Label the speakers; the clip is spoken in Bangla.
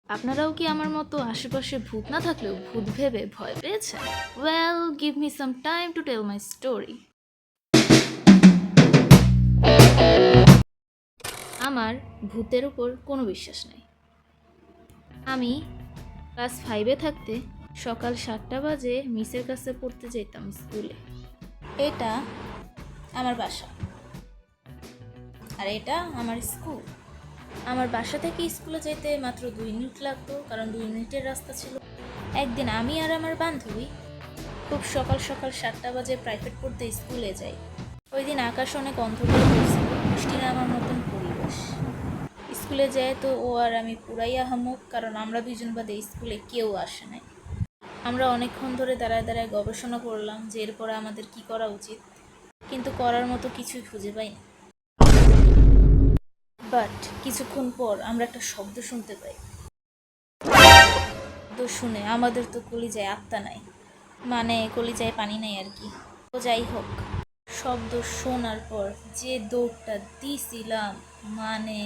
Speaker 1: আপনারাও কি আমার মতো আশেপাশে ভূত না থাকলেও ভূত ভেবে ভয় পেয়েছেন? Well, give me some time to tell my story. আমার ভূতের উপর কোনো বিশ্বাস নেই। আমি ক্লাস 5-এ থাকতে সকাল 7টা বাজে মিসের কাছে পড়তে যেতাম স্কুলে। এটা আমার বাসা আর এটা আমার স্কুল। আমার বাসা থেকে স্কুলে যেতে মাত্র 2 মিনিট লাগতো, কারণ 2 মিনিটের রাস্তা ছিল। একদিন আমি আর আমার বান্ধবী খুব সকাল সকাল 7টা বাজে প্রাইভেট পড়তে স্কুলে যাই। ওই দিন আকাশ অনেক অন্ধকার হয়েছিল, বৃষ্টি নামার মতন পরিবেশ। স্কুলে যায় তো ও আর আমি পুরাই আহামক, কারণ আমরা দুইজন বাদে স্কুলে কেউ আসে নাই। আমরা অনেকক্ষণ ধরে দাঁড়ায় দাঁড়ায় গবেষণা করলাম যে এরপরে আমাদের কি করা উচিত, কিন্তু করার মতো কিছুই খুঁজে পাই না। বাট কিছুক্ষণ পর আমরা একটা শব্দ শুনতে পাই। শব্দ শুনে আমাদের তো কলিজায় আত্মা নাই, মানে কলিজায় পানি নাই আর কি। তো যাই হোক, শব্দ শোনার পর যে দৌড়টা দিছিলাম, মানে